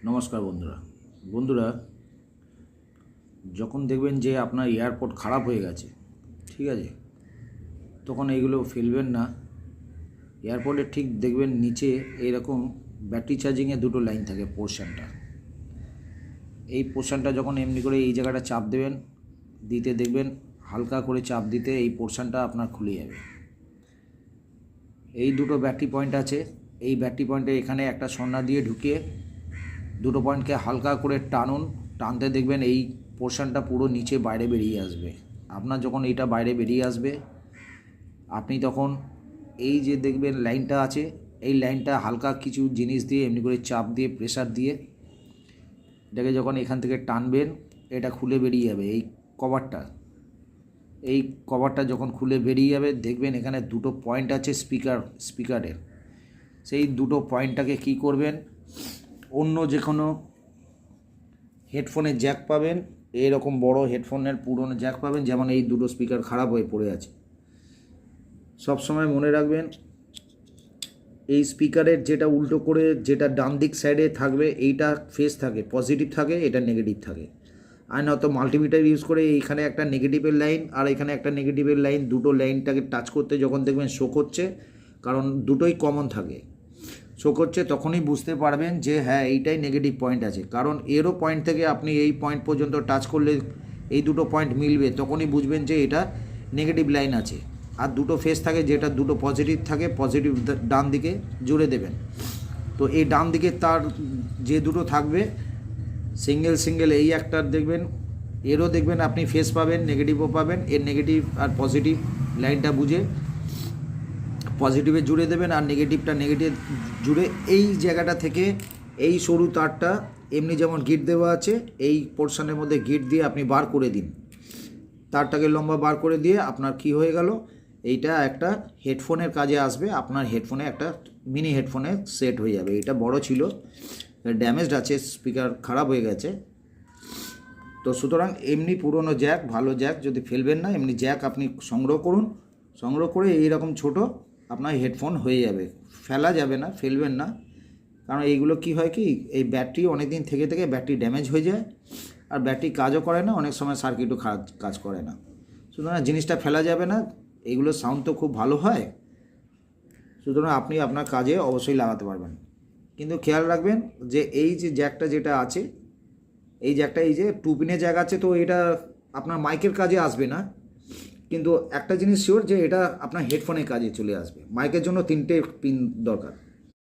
নমস্কার বন্ধুরা যখন দেখবেন যে আপনার এয়ারপড খারাপ হয়ে গেছে, ঠিক আছে, তখন এইগুলো ফেলবেন না। এয়ারপডের ঠিক দেখবেন নিচে এইরকম ব্যাটারি চার্জিংয়ে দুটো লাইন থাকে, পোর্শনটা, এই পোর্শনটা যখন এমনি করে এই জায়গাটা চাপ দেবেন, দিতে দেখবেন হালকা করে চাপ দিতে এই পোর্শনটা আপনার খুলে যাবে। এই দুটো ব্যাটারি পয়েন্ট আছে, এই ব্যাটারি পয়েন্টে এখানে একটা সন্না দিয়ে ঢুকিয়ে দুটো পয়েন্টকে হালকা করে টানতে দেখবেন এই পোর্শনটা পুরো নিচে বাইরে বেরিয়ে আসবে। আপনার যখন এইটা বাইরে বেরিয়ে আসবে, আপনি তখন এই যে দেখবেন লাইনটা আছে, এই লাইনটা হালকা কিছু জিনিস দিয়ে এমনি করে চাপ দিয়ে প্রেসার দিয়ে এটাকে যখন এখান থেকে টানবেন, এটা খুলে বেরিয়ে যাবে। এই কভারটা যখন খুলে বেরিয়ে যাবে, দেখবেন এখানে দুটো পয়েন্ট আছে স্পিকারের। সেই দুটো পয়েন্টটাকে কি করবেন, অন্য যে কোনো হেডফোনের জ্যাক পাবেন, এরকম বড় হেডফোনের পুরনো জ্যাক পাবেন, যেমন এই দুটো স্পিকার খারাপ হয়ে পড়ে আছে। সব সময় মনে রাখবেন, এই স্পিকারের যেটা উল্টো করে যেটা ডান দিক সাইডে থাকবে, এইটা ফেস থাকে পজিটিভ থাকে, এটা নেগেটিভ থাকে। আর নয়তো মাল্টিমিটার ইউজ করে এইখানে একটা নেগেটিভের লাইন আর এখানে একটা নেগেটিভের লাইন, দুটো লাইনটাকে টাচ করতে যখন দেখবেন শো করছে, কারণ দুটোই কমন থাকে, শো করছে, তখনই বুঝতে পারবেন যে হ্যাঁ এইটাই নেগেটিভ পয়েন্ট আছে। কারণ এরও পয়েন্ট থেকে আপনি এই পয়েন্ট পর্যন্ত টাচ করলে এই দুটো পয়েন্ট মিলবে, তখনই বুঝবেন যে এটা নেগেটিভ লাইন আছে। আর দুটো ফেস থাকে, যেটা দুটো পজিটিভ থাকে, পজিটিভ ডান দিকে জুড়ে দেবেন। তো এই ডান দিকে তার যে দুটো থাকবে সিঙ্গেল এই একটার দেখবেন, এরও দেখবেন আপনি ফেস পাবেন, নেগেটিভও পাবেন। এর নেগেটিভ আর পজিটিভ লাইনটা বুঝে পজিটিভে জুড়ে দেবেন, আর নেগেটিভ জুড়ে এই জায়গাটা থেকে এই সরু তারটা এমনি যেমন গিট দেওয়া আছে, এই পোর্শনের মধ্যে গিট দিয়ে আপনি বার করে দিন। তারটাকে লম্বা বার করে দিয়ে আপনার কি হয়ে গেল, এইটা একটা হেডফোনের কাজে আসবে। আপনার হেডফোনে একটা মিনি হেডফোনে সেট হয়ে যাবে। এটা বড় ছিল, ড্যামেজড আছে, স্পিকার খারাপ হয়ে গেছে। তো সুতরাং এমনি পুরনো জ্যাক, ভালো জ্যাক যদি ফেলবেন না, এমনি জ্যাক আপনি সংগ্রহ করুন। সংগ্রহ করে এইরকম ছোট আপনার হেডফোন হয়ে যাবে। ফেলা যাবে না, ফেলবেন না, কারণ এইগুলো কি হয় কি, এই ব্যাটারি অনেক দিন থেকে ব্যাটারি ড্যামেজ হয়ে যায়, আর ব্যাটারি কাজও করে না, অনেক সময় সার্কিটও কাজ করে না। সুতরাং জিনিসটা ফেলা যাবে না। এইগুলো সাউন্ড তো খুব ভালো হয়, সুতরাং আপনি আপনার কাজে অবশ্যই লাগাতে পারবেন। কিন্তু খেয়াল রাখবেন যে এই যে জ্যাকটা যেটা আছে, এই জ্যাকটা এই যে 2 পিনের জ্যাক আছে, তো এটা আপনার মাইকের কাজে আসবে না। কিন্তু একটা জিনিস শিওর যে এটা আপনার হেডফোনের কাজে চলে আসবে। মাইকের জন্য 3টে পিন দরকার।